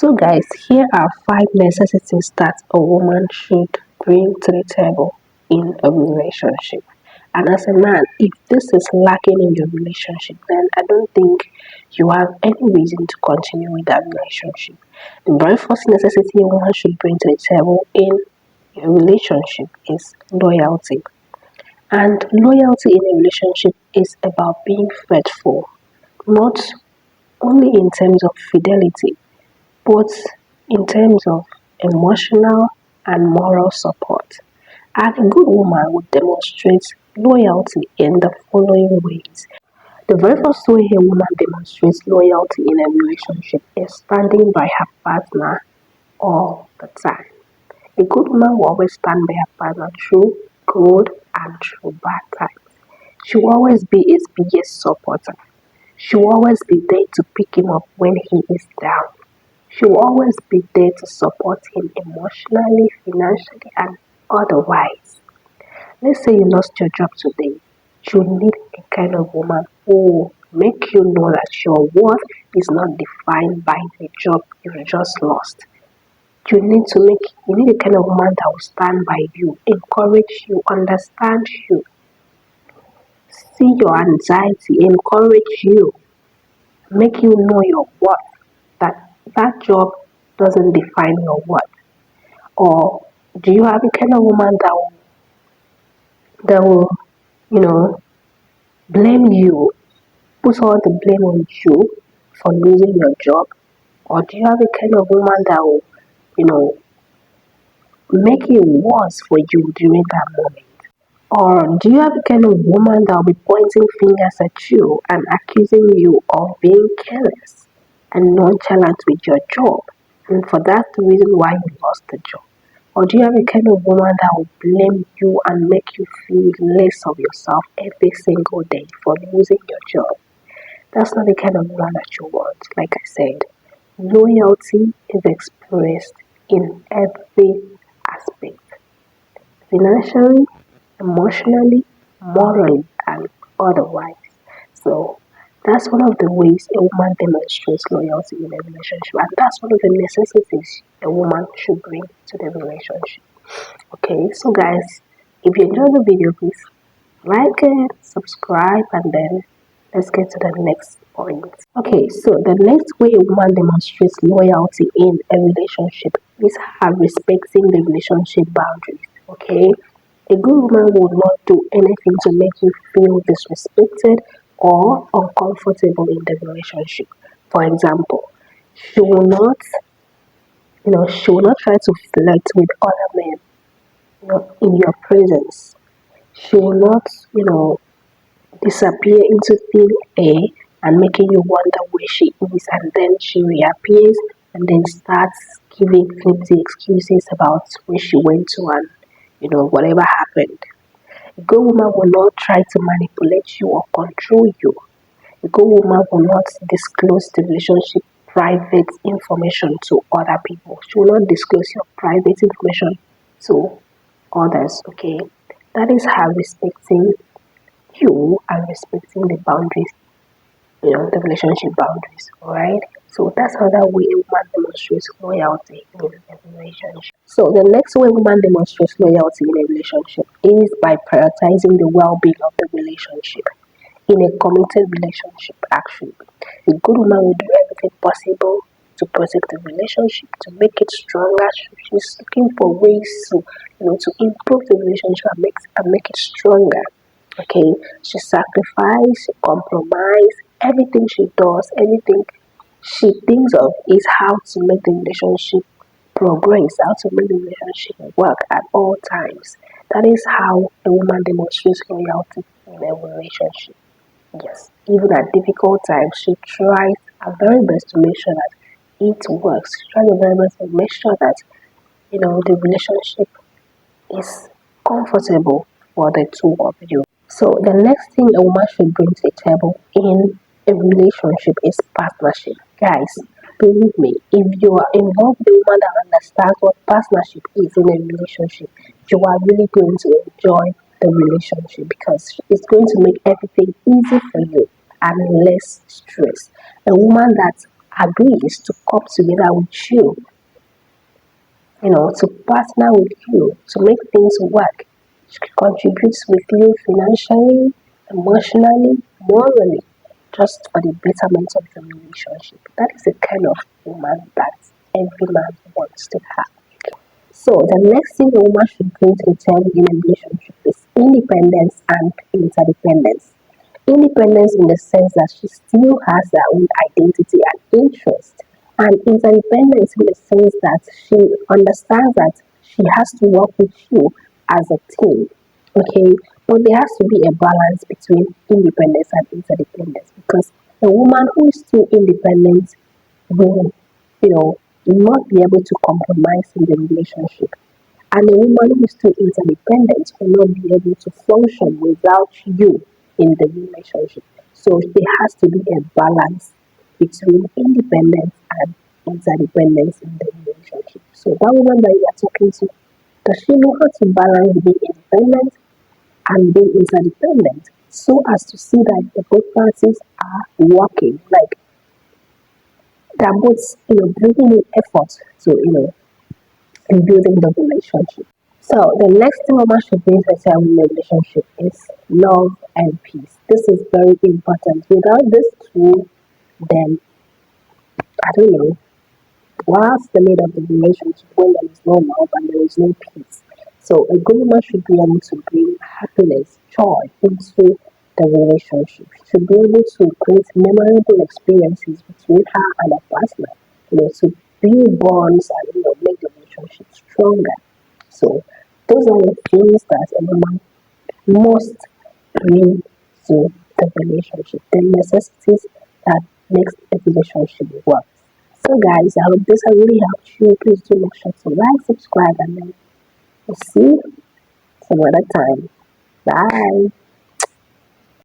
So, guys, here are five necessities that a woman should bring to the table in a relationship. And as a man, if this is lacking in your relationship, then I don't think you have any reason to continue with that relationship. The very first necessity a woman should bring to the table in a relationship is loyalty. And loyalty in a relationship is about being faithful, not only in terms of fidelity, both in terms of emotional and moral support. And a good woman would demonstrate loyalty in the following ways. The very first way a woman demonstrates loyalty in a relationship is standing by her partner all the time. A good woman will always stand by her partner through good and through bad times. She will always be his biggest supporter. She will always be there to pick him up when he is down. She will always be there to support him emotionally, financially, and otherwise. Let's say you lost your job today. You need a kind of woman who will make you know that your worth is not defined by the job you just lost. You need a kind of woman that will stand by you, encourage you, understand you, see your anxiety, encourage you, make you know your worth. That job doesn't define your worth. Or do you have a kind of woman that will you know blame you, put all the blame on you for losing your job? Or do you have a kind of woman that will you know make it worse for you during that moment? Or do you have a kind of woman that will be pointing fingers at you and accusing you of being careless and nonchalant with your job, and for that the reason why you lost the job? Or do you have a kind of woman that will blame you and make you feel less of yourself every single day for losing your job? That's not the kind of woman that you want. Like I said, loyalty is expressed in every aspect: financially, emotionally, morally, and otherwise. So that's one of the ways a woman demonstrates loyalty in a relationship, and that's one of the necessities a woman should bring to the relationship. Okay, so guys, if you enjoyed the video, please like it, subscribe, and then let's get to the next point. Okay, so the next way a woman demonstrates loyalty in a relationship is her respecting the relationship boundaries. Okay, a good woman will not do anything to make you feel disrespected or uncomfortable in the relationship. For example, she will not, she will not try to flirt with other men, in your presence. She will not, disappear into thin air and making you wonder where she is, and then she reappears and then starts giving flimsy excuses about where she went to and whatever happened. A good woman will not try to manipulate you or control you. A good woman will not disclose the relationship private information to other people. She will not disclose your private information to others, okay? That is her respecting you and respecting the boundaries, the relationship boundaries, alright? So that's another way a woman demonstrates loyalty in a relationship. So the next way a woman demonstrates loyalty in a relationship is by prioritizing the well-being of the relationship. In a committed relationship, actually, a good woman will do everything possible to protect the relationship, to make it stronger. She's looking for ways to improve the relationship and make it stronger. Okay, she sacrifices, she compromises, everything she does, everything she thinks of is how to make the relationship progress, how to make the relationship work at all times. That is how a woman demonstrates loyalty in a relationship. Yes, even at difficult times, she tries her very best to make sure that it works. She tries her very best to make sure that the relationship is comfortable for the two of you. So the next thing a woman should bring to the table in a relationship is partnership. Guys, believe me, if you are involved with a woman that understands what partnership is in a relationship, you are really going to enjoy the relationship because it's going to make everything easy for you and less stress. A woman that agrees to come together with to partner with you to make things work. She contributes with you financially, emotionally, morally, just for the betterment of the relationship. That is the kind of woman that every man wants to have. So the next thing a woman should bring to the table in a relationship is independence and interdependence. Independence in the sense that she still has her own identity and interest, and interdependence in the sense that she understands that she has to work with you as a team. Okay, but there has to be a balance between independence and interdependence because a woman who is too independent will, not be able to compromise in the relationship. And a woman who is too interdependent will not be able to function without you in the relationship. So there has to be a balance between independence and interdependence in the relationship. So that woman that you are talking to, does she know how to balance being independent and being interdependent so as to see that the both parties are working, like they're both, bringing in effort to, in building the relationship. So the next thing woman should bring herself in a relationship is love and peace. This is very important. Without this two, then I don't know what's the need of the relationship when there is no love and there is no peace. So a good woman should be able to bring happiness, joy into the relationship. She should be able to create memorable experiences between her and her partner, to build bonds and make the relationship stronger. So those are the things that a woman must bring to the relationship, the necessities that makes a relationship work. So guys, I hope this has really helped you. Please do make sure to like, subscribe, and then we'll see you some other time. Bye.